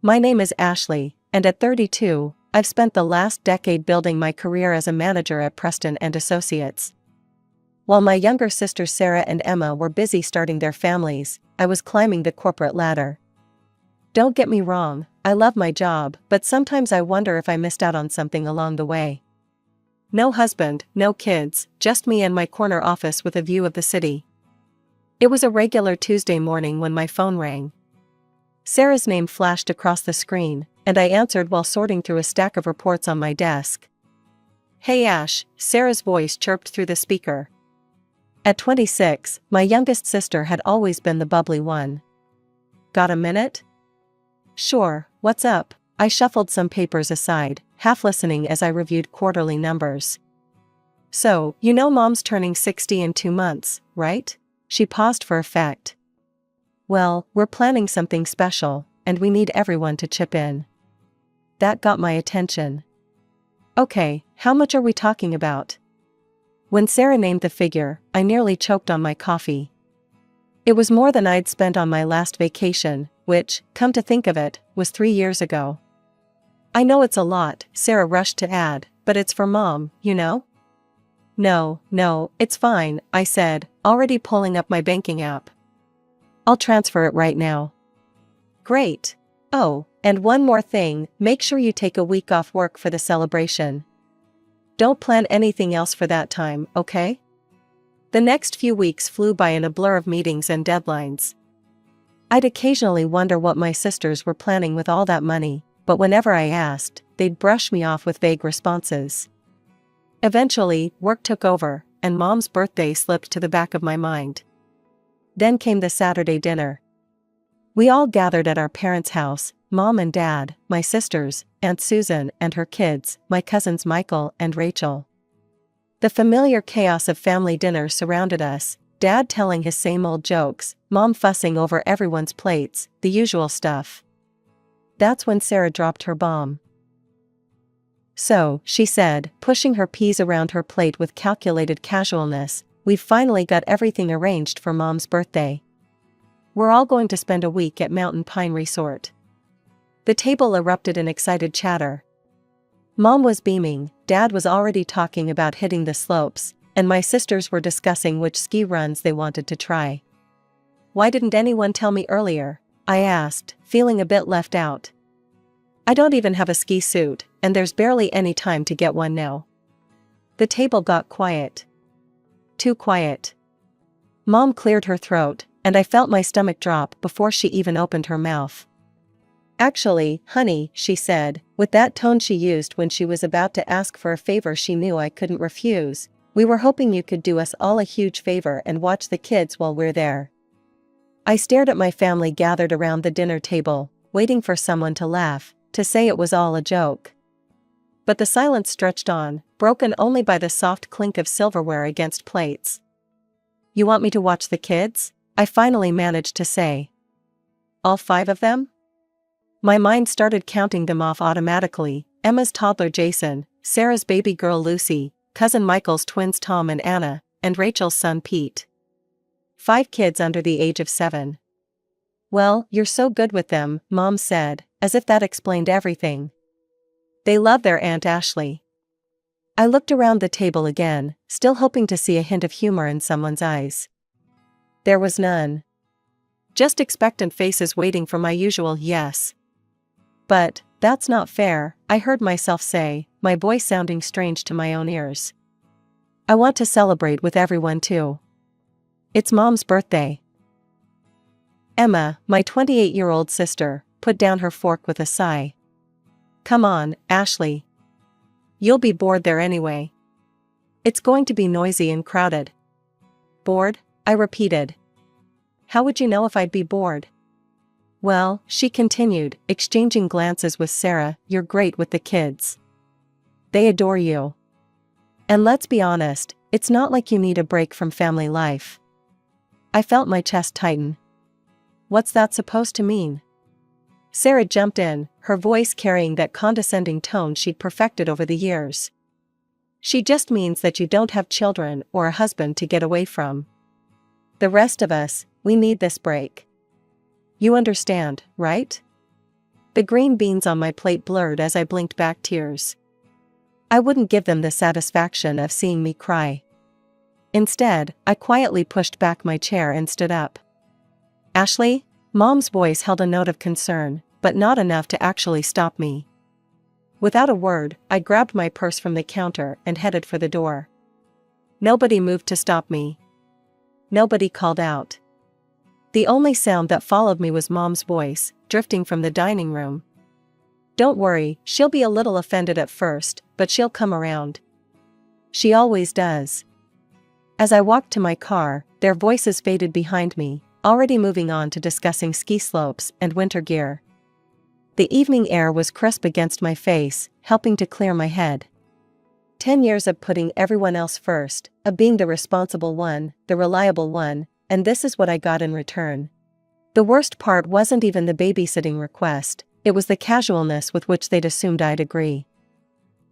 My name is Ashley, and at 32, I've spent the last decade building my career as a manager at Preston and Associates. While my younger sisters Sarah and Emma were busy starting their families, I was climbing the corporate ladder. Don't get me wrong, I love my job, but sometimes I wonder if I missed out on something along the way. No husband, no kids, just me and my corner office with a view of the city. It was a regular Tuesday morning when my phone rang. Sarah's name flashed across the screen, and I answered while sorting through a stack of reports on my desk. "Hey Ash," Sarah's voice chirped through the speaker. At 26, my youngest sister had always been the bubbly one. "Got a minute?" "Sure, what's up?" I shuffled some papers aside, half listening as I reviewed quarterly numbers. "So, you know Mom's turning 60 in 2 months, right?" She paused for effect. "Well, we're planning something special, and we need everyone to chip in." That got my attention. "Okay, how much are we talking about?" When Sarah named the figure, I nearly choked on my coffee. It was more than I'd spent on my last vacation, which, come to think of it, was 3 years ago. "I know it's a lot," Sarah rushed to add, "but it's for Mom, you know?" No, it's fine," I said, already pulling up my banking app. "I'll transfer it right now." "Great. Oh, and one more thing, make sure you take a week off work for the celebration. Don't plan anything else for that time, okay?" The next few weeks flew by in a blur of meetings and deadlines. I'd occasionally wonder what my sisters were planning with all that money, but whenever I asked, they'd brush me off with vague responses. Eventually, work took over, and Mom's birthday slipped to the back of my mind. Then came the Saturday dinner. We all gathered at our parents' house, Mom and Dad, my sisters, Aunt Susan and her kids, my cousins Michael and Rachel. The familiar chaos of family dinner surrounded us, Dad telling his same old jokes, Mom fussing over everyone's plates, the usual stuff. That's when Sarah dropped her bomb. "So," she said, pushing her peas around her plate with calculated casualness, "we've finally got everything arranged for Mom's birthday. We're all going to spend a week at Mountain Pine Resort." The table erupted in excited chatter. Mom was beaming, Dad was already talking about hitting the slopes, and my sisters were discussing which ski runs they wanted to try. "Why didn't anyone tell me earlier?" I asked, feeling a bit left out. "I don't even have a ski suit, and there's barely any time to get one now." The table got quiet. Too quiet. Mom cleared her throat, and I felt my stomach drop before she even opened her mouth. "Actually, honey," she said, with that tone she used when she was about to ask for a favor she knew I couldn't refuse, "we were hoping you could do us all a huge favor and watch the kids while we're there." I stared at my family gathered around the dinner table, waiting for someone to laugh, to say it was all a joke. But the silence stretched on, broken only by the soft clink of silverware against plates. "You want me to watch the kids?" I finally managed to say. "All 5 of them?" My mind started counting them off automatically, Emma's toddler Jason, Sarah's baby girl Lucy, cousin Michael's twins Tom and Anna, and Rachel's son Pete. 5 kids under the age of 7. "Well, you're so good with them," Mom said, as if that explained everything. "They love their Aunt Ashley." I looked around the table again, still hoping to see a hint of humor in someone's eyes. There was none. Just expectant faces waiting for my usual yes. "But, that's not fair," I heard myself say, my voice sounding strange to my own ears. "I want to celebrate with everyone too. It's Mom's birthday." Emma, my 28-year-old sister, put down her fork with a sigh. "Come on, Ashley. You'll be bored there anyway. It's going to be noisy and crowded." "Bored?" I repeated. "How would you know if I'd be bored?" "Well," she continued, exchanging glances with Sarah, "you're great with the kids. They adore you. And let's be honest, it's not like you need a break from family life." I felt my chest tighten. "What's that supposed to mean?" Sarah jumped in, her voice carrying that condescending tone she'd perfected over the years. "She just means that you don't have children or a husband to get away from. The rest of us, we need this break. You understand, right?" The green beans on my plate blurred as I blinked back tears. I wouldn't give them the satisfaction of seeing me cry. Instead, I quietly pushed back my chair and stood up. "Ashley?" Mom's voice held a note of concern, but not enough to actually stop me. Without a word, I grabbed my purse from the counter and headed for the door. Nobody moved to stop me. Nobody called out. The only sound that followed me was Mom's voice, drifting from the dining room. "Don't worry, she'll be a little offended at first, but she'll come around. She always does." As I walked to my car, their voices faded behind me, already moving on to discussing ski slopes and winter gear. The evening air was crisp against my face, helping to clear my head. 10 years of putting everyone else first, of being the responsible one, the reliable one, and this is what I got in return. The worst part wasn't even the babysitting request, it was the casualness with which they'd assumed I'd agree.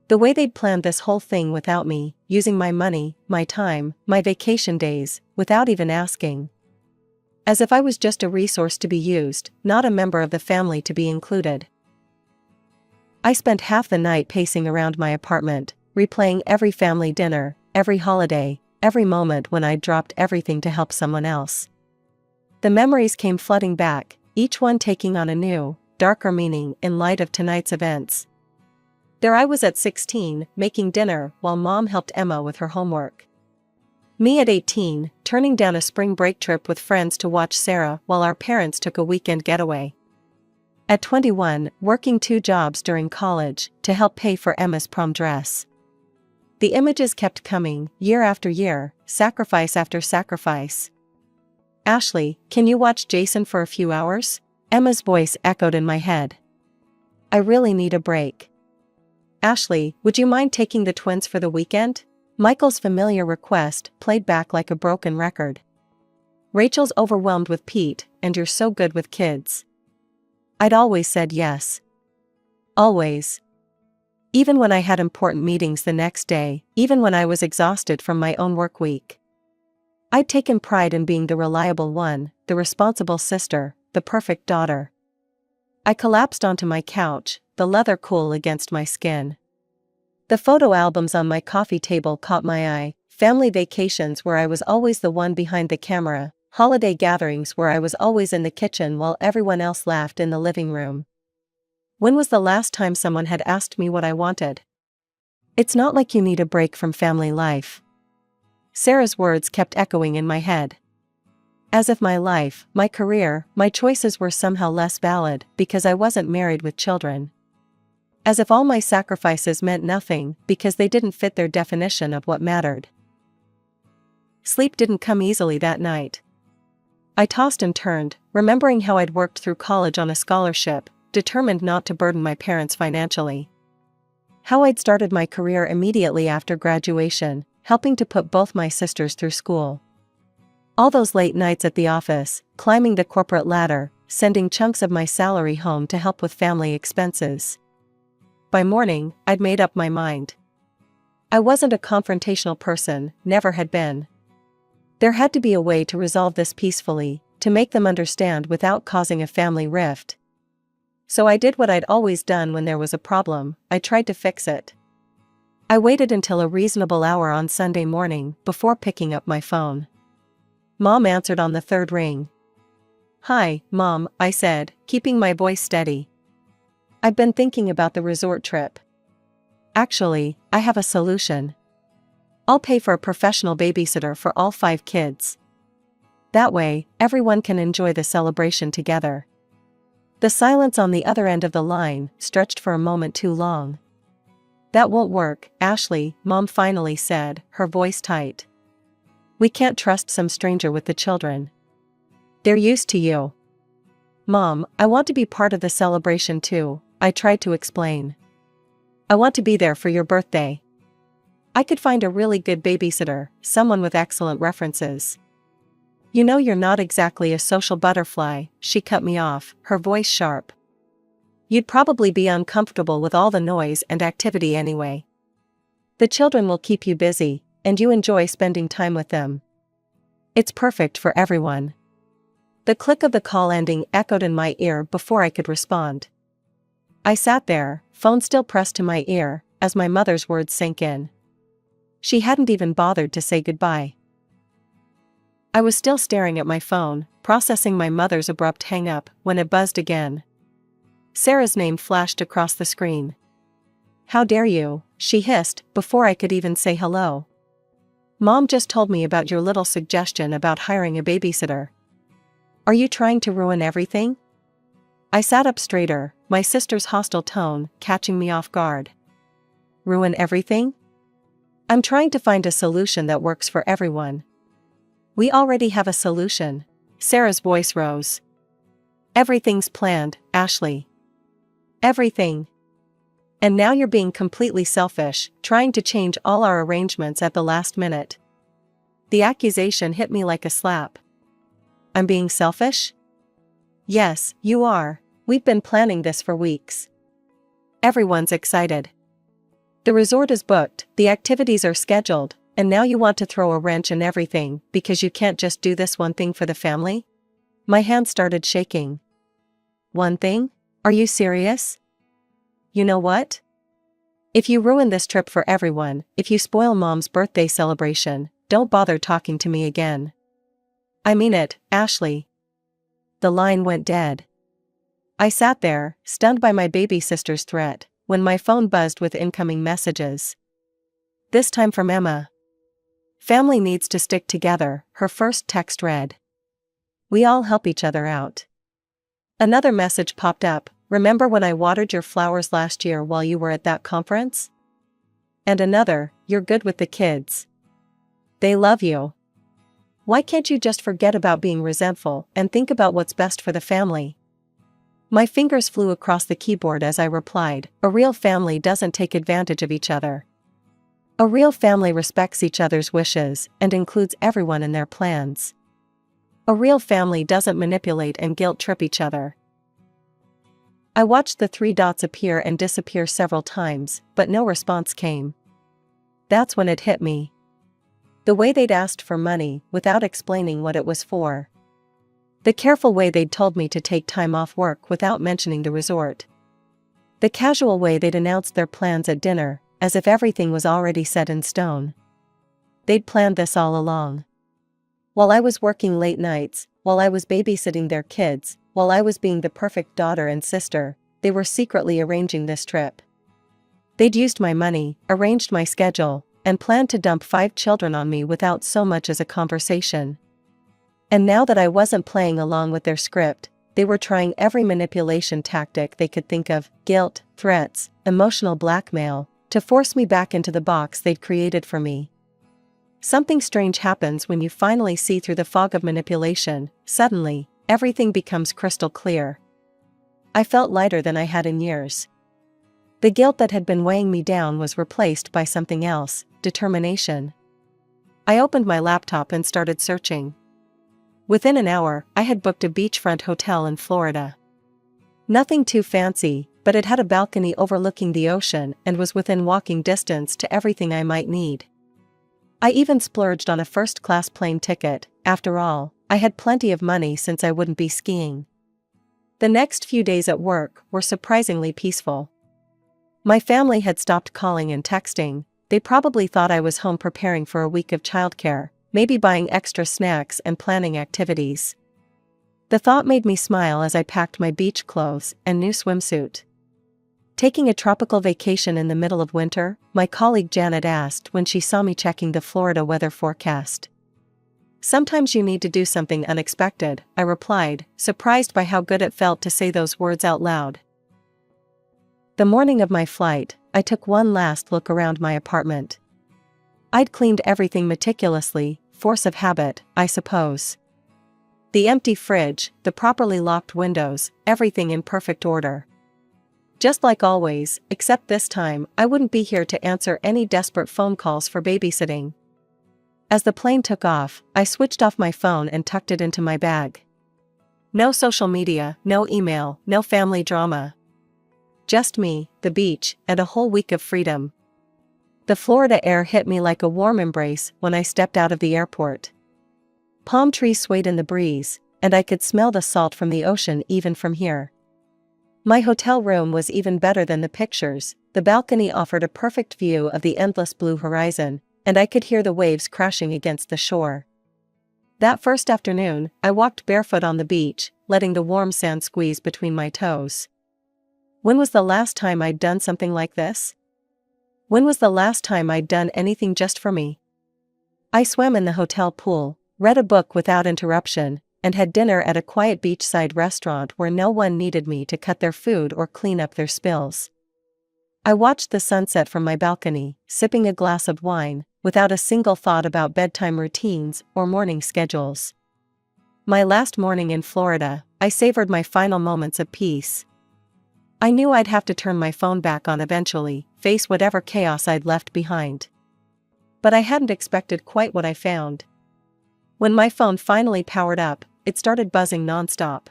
The way they'd planned this whole thing without me, using my money, my time, my vacation days, without even asking. As if I was just a resource to be used, not a member of the family to be included. I spent half the night pacing around my apartment, replaying every family dinner, every holiday, every moment when I'd dropped everything to help someone else. The memories came flooding back, each one taking on a new, darker meaning in light of tonight's events. There I was at 16, making dinner while Mom helped Emma with her homework. Me at 18, turning down a spring break trip with friends to watch Sarah while our parents took a weekend getaway. At 21, working 2 jobs during college to help pay for Emma's prom dress. The images kept coming, year after year, sacrifice after sacrifice. "Ashley, can you watch Jason for a few hours?" Emma's voice echoed in my head. "I really need a break." "Ashley, would you mind taking the twins for the weekend?" Michael's familiar request played back like a broken record. "Rachel's overwhelmed with Pete, and you're so good with kids." I'd always said yes. Always. Even when I had important meetings the next day, even when I was exhausted from my own work week. I'd taken pride in being the reliable one, the responsible sister, the perfect daughter. I collapsed onto my couch, the leather cool against my skin. The photo albums on my coffee table caught my eye, family vacations where I was always the one behind the camera, holiday gatherings where I was always in the kitchen while everyone else laughed in the living room. When was the last time someone had asked me what I wanted? "It's not like you need a break from family life." Sarah's words kept echoing in my head. As if my life, my career, my choices were somehow less valid because I wasn't married with children. As if all my sacrifices meant nothing because they didn't fit their definition of what mattered. Sleep didn't come easily that night. I tossed and turned, remembering how I'd worked through college on a scholarship, determined not to burden my parents financially. How I'd started my career immediately after graduation, helping to put both my sisters through school. All those late nights at the office, climbing the corporate ladder, sending chunks of my salary home to help with family expenses. By morning, I'd made up my mind. I wasn't a confrontational person, never had been. There had to be a way to resolve this peacefully, to make them understand without causing a family rift. So I did what I'd always done when there was a problem, I tried to fix it. I waited until a reasonable hour on Sunday morning before picking up my phone. Mom answered on the 3rd ring. "Hi, Mom," I said, keeping my voice steady. "I've been thinking about the resort trip. Actually, I have a solution. I'll pay for a professional babysitter for all 5 kids. That way, everyone can enjoy the celebration together." The silence on the other end of the line stretched for a moment too long. "That won't work, Ashley," Mom finally said, her voice tight. "We can't trust some stranger with the children. They're used to you." "Mom, I want to be part of the celebration too," I tried to explain. "I want to be there for your birthday. I could find a really good babysitter, someone with excellent references." "You know you're not exactly a social butterfly," she cut me off, her voice sharp. "You'd probably be uncomfortable with all the noise and activity anyway. The children will keep you busy, and you enjoy spending time with them. It's perfect for everyone." The click of the call ending echoed in my ear before I could respond. I sat there, phone still pressed to my ear, as my mother's words sank in. She hadn't even bothered to say goodbye. I was still staring at my phone, processing my mother's abrupt hang-up, when it buzzed again. Sarah's name flashed across the screen. "How dare you," she hissed, before I could even say hello. "Mom just told me about your little suggestion about hiring a babysitter. Are you trying to ruin everything?" I sat up straighter, my sister's hostile tone catching me off guard. "Ruin everything? I'm trying to find a solution that works for everyone." "We already have a solution." Sarah's voice rose. "Everything's planned, Ashley. Everything. And now you're being completely selfish, trying to change all our arrangements at the last minute." The accusation hit me like a slap. "I'm being selfish?" "Yes, you are. We've been planning this for weeks. Everyone's excited. The resort is booked, the activities are scheduled, and now you want to throw a wrench in everything because you can't just do this one thing for the family?" My hand started shaking. "One thing? Are you serious?" "You know what? If you ruin this trip for everyone, if you spoil Mom's birthday celebration, don't bother talking to me again." "I mean it, Ashley." The line went dead. I sat there, stunned by my baby sister's threat, when my phone buzzed with incoming messages. This time from Emma. "Family needs to stick together," her first text read. "We all help each other out." Another message popped up. "Remember when I watered your flowers last year while you were at that conference?" And another, "You're good with the kids. They love you. Why can't you just forget about being resentful and think about what's best for the family?" My fingers flew across the keyboard as I replied, "A real family doesn't take advantage of each other. A real family respects each other's wishes and includes everyone in their plans. A real family doesn't manipulate and guilt-trip each other." I watched the three dots appear and disappear several times, but no response came. That's when it hit me. The way they'd asked for money without explaining what it was for. The careful way they'd told me to take time off work without mentioning the resort. The casual way they'd announced their plans at dinner, as if everything was already set in stone. They'd planned this all along. While I was working late nights, while I was babysitting their kids, while I was being the perfect daughter and sister, they were secretly arranging this trip. They'd used my money, arranged my schedule, and planned to dump 5 children on me without so much as a conversation. And now that I wasn't playing along with their script, they were trying every manipulation tactic they could think of, guilt, threats, emotional blackmail, to force me back into the box they'd created for me. Something strange happens when you finally see through the fog of manipulation. Suddenly, everything becomes crystal clear. I felt lighter than I had in years. The guilt that had been weighing me down was replaced by something else, determination. I opened my laptop and started searching. Within an hour, I had booked a beachfront hotel in Florida. Nothing too fancy, but it had a balcony overlooking the ocean and was within walking distance to everything I might need. I even splurged on a first-class plane ticket. After all, I had plenty of money since I wouldn't be skiing. The next few days at work were surprisingly peaceful. My family had stopped calling and texting. They probably thought I was home preparing for a week of childcare, maybe buying extra snacks and planning activities. The thought made me smile as I packed my beach clothes and new swimsuit. Taking a tropical vacation in the middle of winter? My colleague Janet asked when she saw me checking the Florida weather forecast. "Sometimes you need to do something unexpected," I replied, surprised by how good it felt to say those words out loud. The morning of my flight, I took one last look around my apartment. I'd cleaned everything meticulously, force of habit, I suppose. The empty fridge, the properly locked windows, everything in perfect order. Just like always, except this time, I wouldn't be here to answer any desperate phone calls for babysitting. As the plane took off, I switched off my phone and tucked it into my bag. No social media, no email, no family drama. Just me, the beach, and a whole week of freedom. The Florida air hit me like a warm embrace when I stepped out of the airport. Palm trees swayed in the breeze, and I could smell the salt from the ocean even from here. My hotel room was even better than the pictures. The balcony offered a perfect view of the endless blue horizon, and I could hear the waves crashing against the shore. That first afternoon, I walked barefoot on the beach, letting the warm sand squeeze between my toes. When was the last time I'd done something like this? When was the last time I'd done anything just for me? I swam in the hotel pool, read a book without interruption, and had dinner at a quiet beachside restaurant where no one needed me to cut their food or clean up their spills. I watched the sunset from my balcony, sipping a glass of wine, without a single thought about bedtime routines or morning schedules. My last morning in Florida, I savored my final moments of peace. I knew I'd have to turn my phone back on eventually, face whatever chaos I'd left behind. But I hadn't expected quite what I found. When my phone finally powered up, it started buzzing nonstop.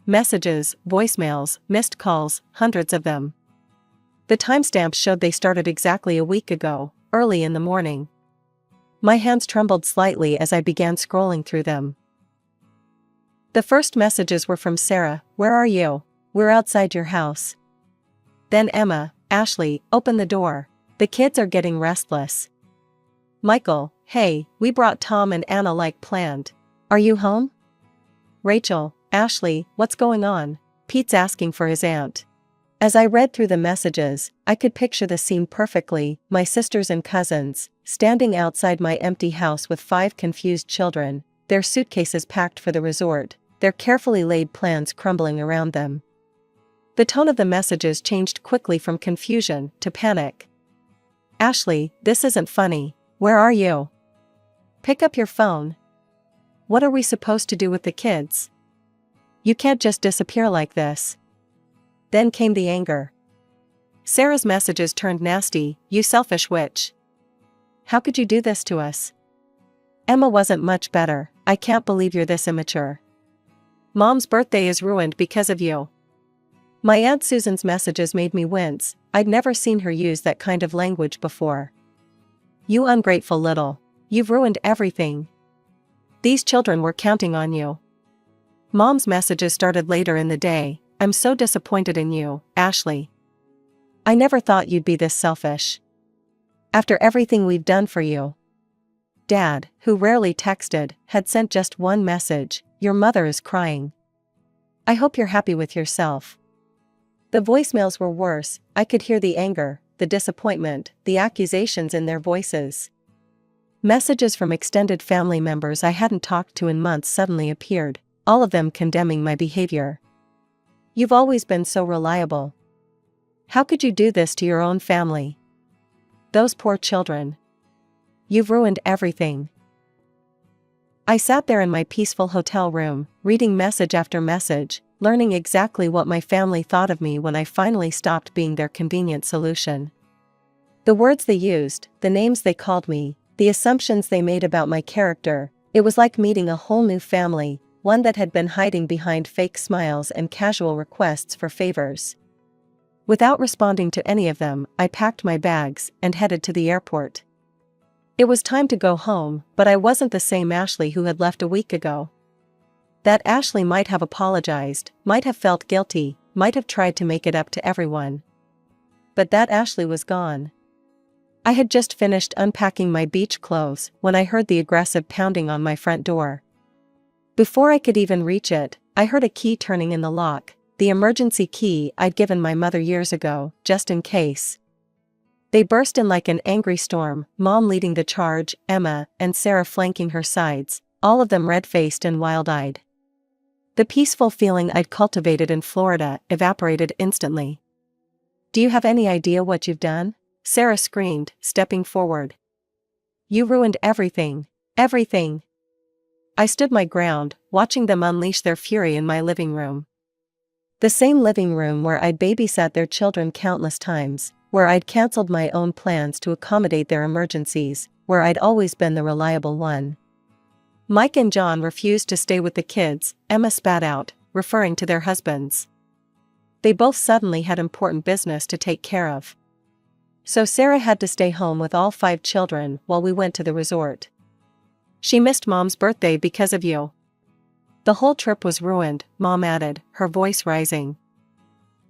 Messages, voicemails, missed calls, hundreds of them. The timestamps showed they started exactly a week ago, early in the morning. My hands trembled slightly as I began scrolling through them. The first messages were from Sarah, "Where are you? We're outside your house." Then Emma, "Ashley, open the door. The kids are getting restless." Michael, "Hey, we brought Tom and Anna like planned. Are you home?" Rachel, "Ashley, what's going on? Pete's asking for his aunt." As I read through the messages, I could picture the scene perfectly, my sisters and cousins, standing outside my empty house with 5 confused children, their suitcases packed for the resort, their carefully laid plans crumbling around them. The tone of the messages changed quickly from confusion to panic. "Ashley, this isn't funny. Where are you? Pick up your phone. What are we supposed to do with the kids? You can't just disappear like this." Then came the anger. Sarah's messages turned nasty. "You selfish witch. How could you do this to us? Emma wasn't much better. I can't believe you're this immature. Mom's birthday is ruined because of you." My Aunt Susan's messages made me wince. I'd never seen her use that kind of language before. "You ungrateful little. You've ruined everything. These children were counting on you." Mom's messages started later in the day. "I'm so disappointed in you, Ashley. I never thought you'd be this selfish. After everything we've done for you." Dad, who rarely texted, had sent just one message: "Your mother is crying. I hope you're happy with yourself." The voicemails were worse. I could hear the anger, the disappointment, the accusations in their voices. Messages from extended family members I hadn't talked to in months suddenly appeared, all of them condemning my behavior. "You've always been so reliable. How could you do this to your own family? Those poor children. You've ruined everything." I sat there in my peaceful hotel room, reading message after message, learning exactly what my family thought of me when I finally stopped being their convenient solution. The words they used, the names they called me, the assumptions they made about my character, it was like meeting a whole new family, one that had been hiding behind fake smiles and casual requests for favors. Without responding to any of them, I packed my bags and headed to the airport. It was time to go home, but I wasn't the same Ashley who had left a week ago. That Ashley might have apologized, might have felt guilty, might have tried to make it up to everyone. But that Ashley was gone. I had just finished unpacking my beach clothes when I heard the aggressive pounding on my front door. Before I could even reach it, I heard a key turning in the lock, the emergency key I'd given my mother years ago, just in case. They burst in like an angry storm, Mom leading the charge, Emma and Sarah flanking her sides, all of them red-faced and wild-eyed. The peaceful feeling I'd cultivated in Florida evaporated instantly. "Do you have any idea what you've done?" Sarah screamed, stepping forward. "You ruined everything. Everything." I stood my ground, watching them unleash their fury in my living room. The same living room where I'd babysat their children countless times, where I'd cancelled my own plans to accommodate their emergencies, where I'd always been the reliable one. "Mike and John refused to stay with the kids," Emma spat out, referring to their husbands. "They both suddenly had important business to take care of. So Sarah had to stay home with all 5 children while we went to the resort. She missed Mom's birthday because of you. The whole trip was ruined," Mom added, her voice rising.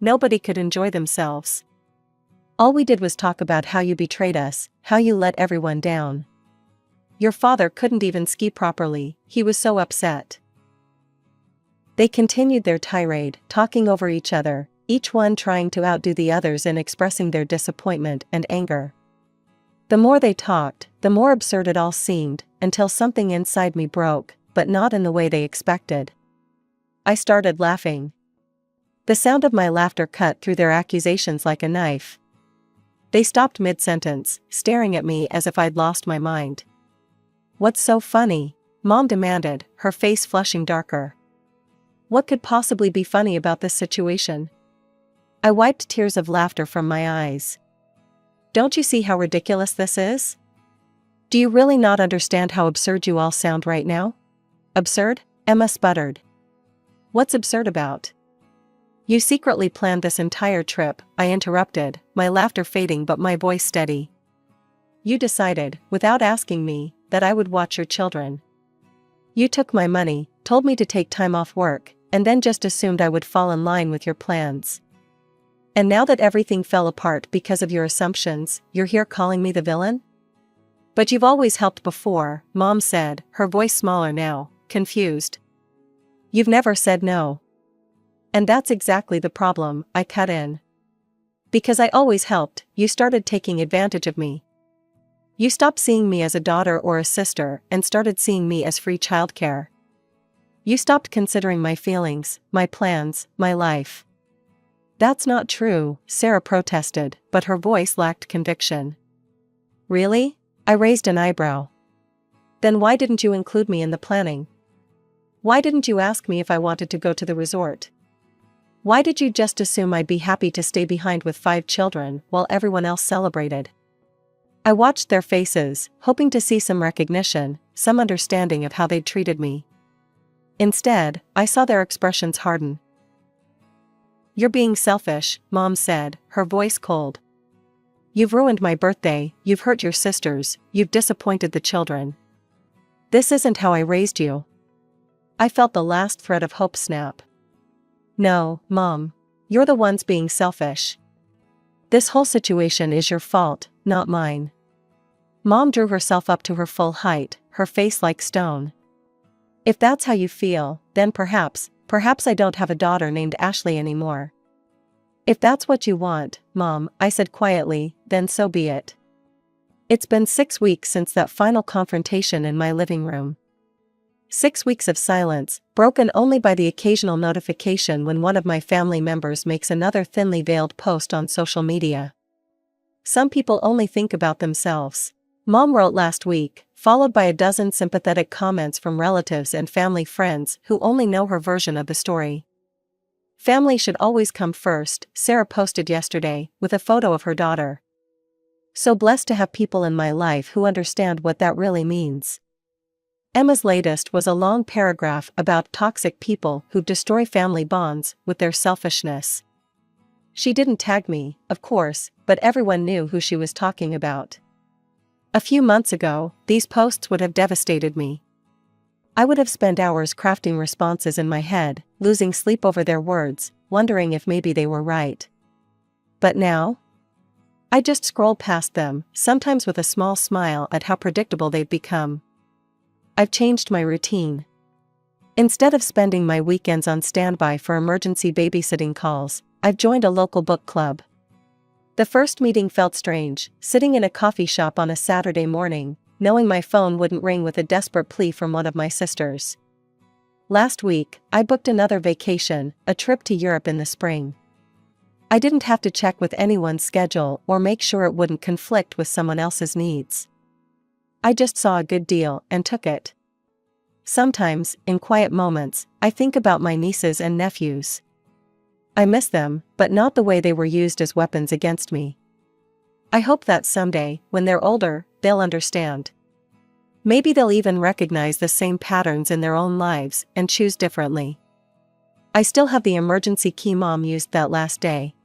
Nobody could enjoy themselves. All we did was talk about how you betrayed us, how you let everyone down. Your father couldn't even ski properly, he was so upset." They continued their tirade, talking over each other, each one trying to outdo the others in expressing their disappointment and anger. The more they talked, the more absurd it all seemed, until something inside me broke, but not in the way they expected. I started laughing. The sound of my laughter cut through their accusations like a knife. They stopped mid-sentence, staring at me as if I'd lost my mind. "What's so funny?" Mom demanded, her face flushing darker. What could possibly be funny about this situation? I wiped tears of laughter from my eyes. "Don't you see how ridiculous this is? Do you really not understand how absurd you all sound right now?" "Absurd?" Emma sputtered. "What's absurd about?" "You secretly planned this entire trip," I interrupted, my laughter fading but my voice steady. "You decided, without asking me, that I would watch your children. You took my money, told me to take time off work, and then just assumed I would fall in line with your plans. And now that everything fell apart because of your assumptions, you're here calling me the villain?" "But you've always helped before," Mom said, her voice smaller now, confused. "You've never said no." "And that's exactly the problem," I cut in. "Because I always helped, you started taking advantage of me. You stopped seeing me as a daughter or a sister and started seeing me as free childcare. You stopped considering my feelings, my plans, my life." "That's not true," Sarah protested, but her voice lacked conviction. "Really?" I raised an eyebrow. "Then why didn't you include me in the planning? Why didn't you ask me if I wanted to go to the resort? Why did you just assume I'd be happy to stay behind with 5 children while everyone else celebrated?" I watched their faces, hoping to see some recognition, some understanding of how they'd treated me. Instead, I saw their expressions harden. "You're being selfish," Mom said, her voice cold. "You've ruined my birthday, you've hurt your sisters, you've disappointed the children. This isn't how I raised you." I felt the last thread of hope snap. "No, Mom. You're the ones being selfish. This whole situation is your fault, not mine." Mom drew herself up to her full height, her face like stone. "If that's how you feel, then perhaps I don't have a daughter named Ashley anymore." "If that's what you want, Mom," I said quietly, "then so be it." It's been 6 weeks since that final confrontation in my living room. 6 weeks of silence, broken only by the occasional notification when one of my family members makes another thinly veiled post on social media. "Some people only think about themselves," Mom wrote last week, followed by a dozen sympathetic comments from relatives and family friends who only know her version of the story. "Family should always come first," Sarah posted yesterday, with a photo of her daughter. "So blessed to have people in my life who understand what that really means." Emma's latest was a long paragraph about toxic people who destroy family bonds with their selfishness. She didn't tag me, of course, but everyone knew who she was talking about. A few months ago, these posts would have devastated me. I would have spent hours crafting responses in my head, losing sleep over their words, wondering if maybe they were right. But now? I just scroll past them, sometimes with a small smile at how predictable they've become. I've changed my routine. Instead of spending my weekends on standby for emergency babysitting calls, I've joined a local book club. The first meeting felt strange, sitting in a coffee shop on a Saturday morning, knowing my phone wouldn't ring with a desperate plea from one of my sisters. Last week, I booked another vacation, a trip to Europe in the spring. I didn't have to check with anyone's schedule or make sure it wouldn't conflict with someone else's needs. I just saw a good deal and took it. Sometimes, in quiet moments, I think about my nieces and nephews. I miss them, but not the way they were used as weapons against me. I hope that someday, when they're older, they'll understand. Maybe they'll even recognize the same patterns in their own lives and choose differently. I still have the emergency key Mom used that last day.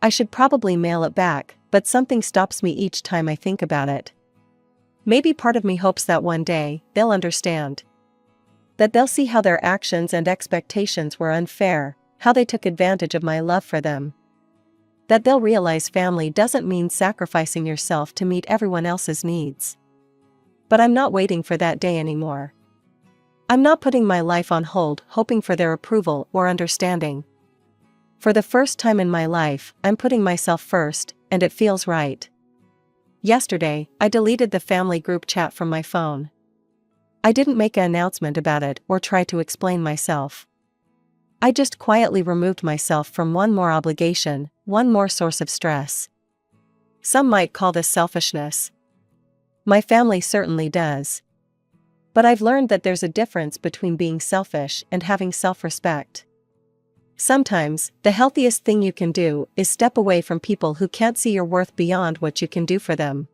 I should probably mail it back, but something stops me each time I think about it. Maybe part of me hopes that one day, they'll understand. That they'll see how their actions and expectations were unfair, how they took advantage of my love for them. That they'll realize family doesn't mean sacrificing yourself to meet everyone else's needs. But I'm not waiting for that day anymore. I'm not putting my life on hold hoping for their approval or understanding. For the first time in my life, I'm putting myself first, and it feels right. Yesterday, I deleted the family group chat from my phone. I didn't make an announcement about it or try to explain myself. I just quietly removed myself from one more obligation, one more source of stress. Some might call this selfishness. My family certainly does. But I've learned that there's a difference between being selfish and having self-respect. Sometimes, the healthiest thing you can do is step away from people who can't see your worth beyond what you can do for them.